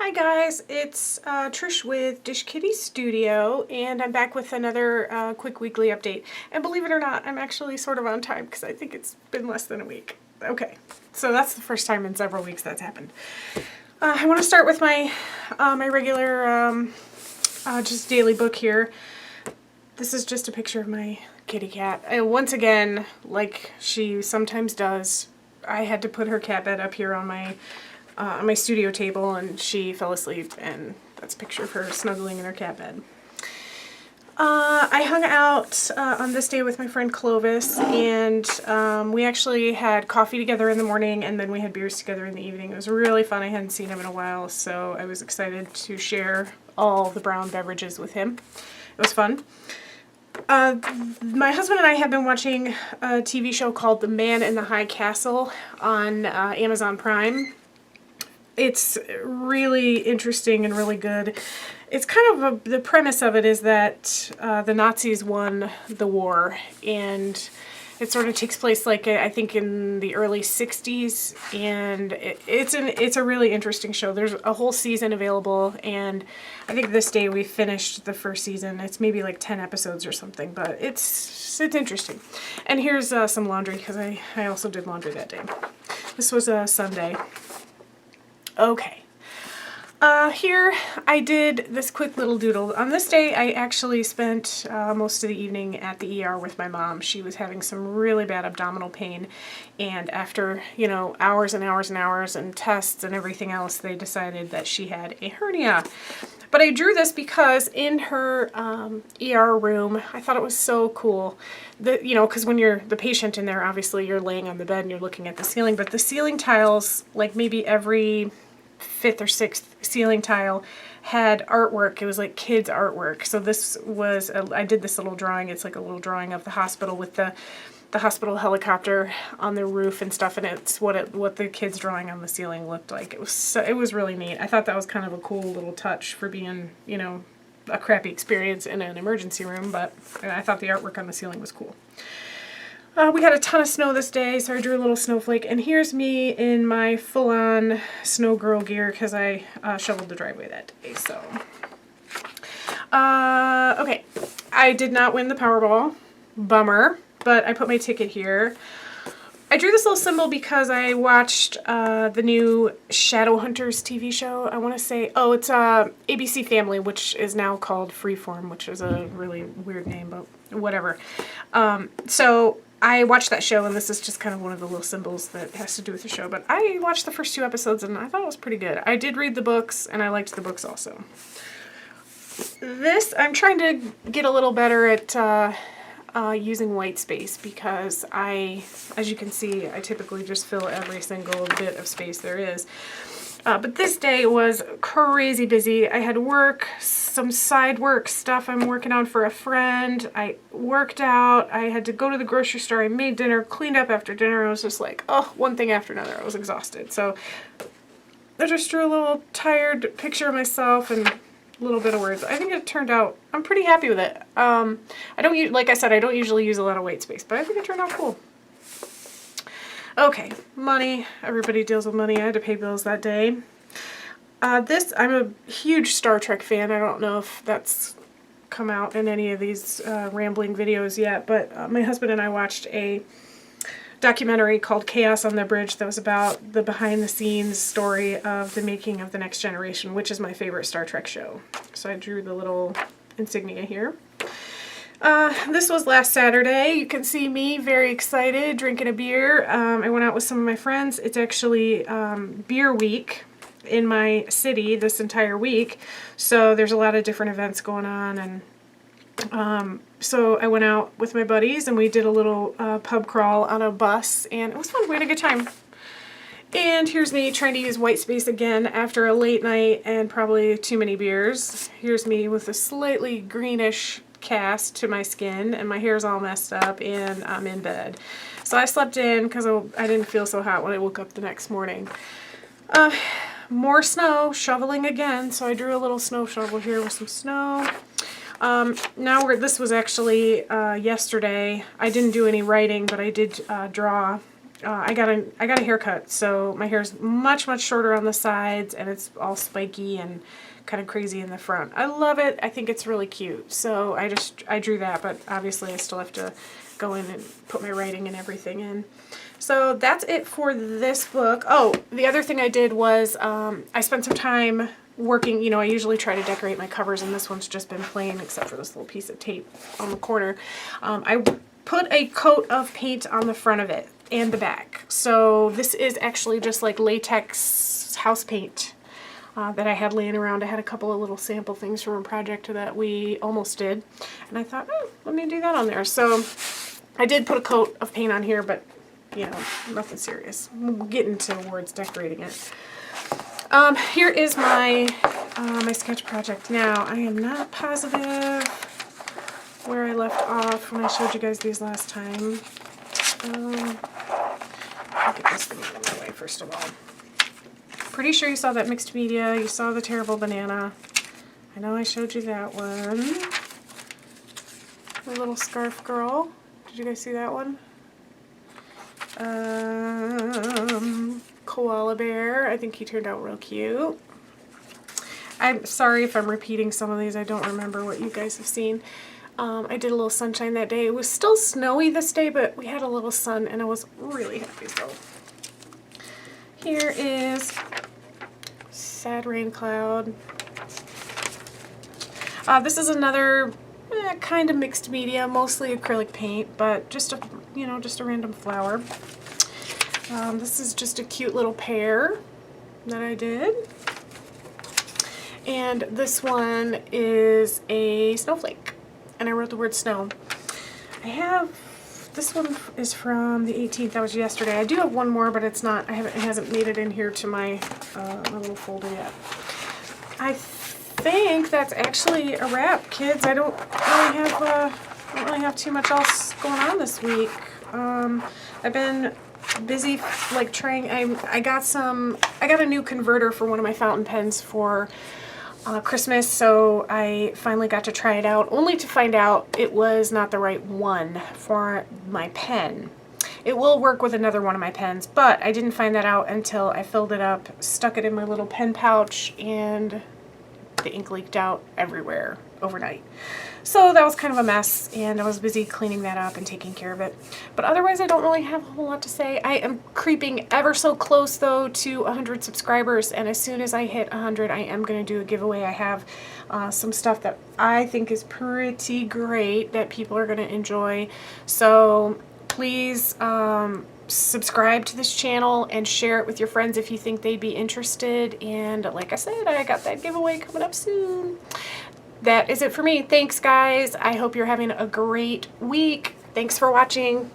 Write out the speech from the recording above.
Hi guys, it's Trish with Dish Kitty Studio, and I'm back with another quick weekly update. And believe it or not, I'm actually sort of on time because I think it's been less than a week. Okay, so that's the first time in several weeks that's happened. I want to start with my my regular just daily book here. This is just a picture of my kitty cat. Once again, like she sometimes does, I had to put her cat bed up here on my studio table, and she fell asleep, and that's a picture of her snuggling in her cat bed. I hung out on this day with my friend Clovis, and we actually had coffee together in the morning, and then we had beers together in the evening. It was really fun. I hadn't seen him in a while, so I was excited to share all the brown beverages with him. It was fun. My husband and I have been watching a TV show called The Man in the High Castle on Amazon Prime. It's really interesting and really good. It's kind of the premise of it is that the Nazis won the war, and it sort of takes place like I think in the early 60s, and it's a really interesting show. There's a whole season available, and I think this day we finished the first season. It's maybe like 10 episodes or something, but it's interesting. And here's some laundry, because I also did laundry that day. This was a Sunday. Okay. Here I did this quick little doodle. On this day I actually spent most of the evening at the ER with my mom. She was having some really bad abdominal pain, and after, you know, hours and hours and hours and tests and everything else, they decided that she had a hernia. But I drew this because in her ER room, I thought it was so cool that, you know, because when you're the patient in there, obviously you're laying on the bed and you're looking at the ceiling, but the ceiling tiles, like maybe every fifth or sixth ceiling tile, had artwork. It was like kids artwork. So this was, I did this little drawing. It's like a little drawing of the hospital with the hospital helicopter on the roof and stuff, and it's what the kids drawing on the ceiling looked like. It was really neat. I thought that was kind of a cool little touch for being, you know, a crappy experience in an emergency room, but I thought the artwork on the ceiling was cool. We had a ton of snow this day, so I drew a little snowflake, and here's me in my full-on snow girl gear because I shoveled the driveway that day. So, okay, I did not win the Powerball, bummer, but I put my ticket here. I drew this little symbol because I watched the new Shadowhunters TV show. I want to say, oh, it's ABC Family, which is now called Freeform, which is a really weird name, but whatever. So I watched that show, and this is just kind of one of the little symbols that has to do with the show. But I watched the first 2 episodes, and I thought it was pretty good. I did read the books, and I liked the books also. This, I'm trying to get a little better at using white space, because as you can see, I typically just fill every single bit of space there is. But this day was crazy busy. I had work, some side work stuff I'm working on for a friend. I worked out. I had to go to the grocery store. I made dinner, cleaned up after dinner. I was just like, oh, one thing after another. I was exhausted. So I just drew a little tired picture of myself and a little bit of words. I think it turned out, I'm pretty happy with it. Like I said, I don't usually use a lot of white space, but I think it turned out cool. Okay, money. Everybody deals with money. I had to pay bills that day. I'm a huge Star Trek fan. I don't know if that's come out in any of these rambling videos yet, but my husband and I watched a documentary called Chaos on the Bridge that was about the behind-the-scenes story of the making of The Next Generation, which is my favorite Star Trek show. So I drew the little insignia here. This was last Saturday. You can see me very excited drinking a beer. I went out with some of my friends. It's actually beer week in my city this entire week, so there's a lot of different events going on, and so I went out with my buddies and we did a little pub crawl on a bus, and it was fun. We had a good time. And here's me trying to use white space again after a late night and probably too many beers. Here's me with a slightly greenish cast to my skin, and my hair's all messed up, and I'm in bed. So I slept in because I didn't feel so hot when I woke up the next morning. More snow, shoveling again, so I drew a little snow shovel here with some snow. This was actually yesterday. I didn't do any writing, but I did draw I got a haircut, so my hair is much shorter on the sides, and it's all spiky and kind of crazy in the front. I love it. I think it's really cute. So I drew that, but obviously I still have to go in and put my writing and everything in. So that's it for this book. Oh, the other thing I did was I spent some time working. You know, I usually try to decorate my covers, and this one's just been plain except for this little piece of tape on the corner. I put a coat of paint on the front of it and the back. So this is actually just like latex house paint that I had laying around. I had a couple of little sample things from a project that we almost did, and I thought, oh, let me do that on there. So I did put a coat of paint on here, but you know, nothing serious. We'll get into towards decorating it. Here is my my sketch project. Now, I am not positive where I left off when I showed you guys these last time. I'll get this thing out of my way first of all. Pretty sure you saw that mixed media. You saw the terrible banana. I know I showed you that one. The little scarf girl. Did you guys see that one? Koala bear. I think he turned out real cute. I'm sorry if I'm repeating some of these. I don't remember what you guys have seen. I did a little sunshine that day. It was still snowy this day, but we had a little sun, and I was really happy. So here is Sad Rain Cloud. This is another kind of mixed media, mostly acrylic paint, but just a, you know, just a random flower. This is just a cute little pear that I did. And this one is a snowflake, and I wrote the word snow. I have, this one is from the 18th, that was yesterday. I do have one more, but it's not, it hasn't made it in here to my, my little folder yet. I think that's actually a wrap, kids. I don't really have too much else going on this week. I've been busy like trying. I got a new converter for one of my fountain pens for Christmas, so I finally got to try it out, only to find out it was not the right one for my pen. It will work with another one of my pens, but I didn't find that out until I filled it up, stuck it in my little pen pouch, and the ink leaked out everywhere overnight. So that was kind of a mess, and I was busy cleaning that up and taking care of it. But otherwise, I don't really have a whole lot to say. I am creeping ever so close, though, to 100 subscribers, and as soon as I hit 100, I am going to do a giveaway. I have some stuff that I think is pretty great that people are going to enjoy. So please subscribe to this channel and share it with your friends if you think they'd be interested. And like I said, I got that giveaway coming up soon. That is it for me. Thanks, guys. I hope you're having a great week. Thanks for watching.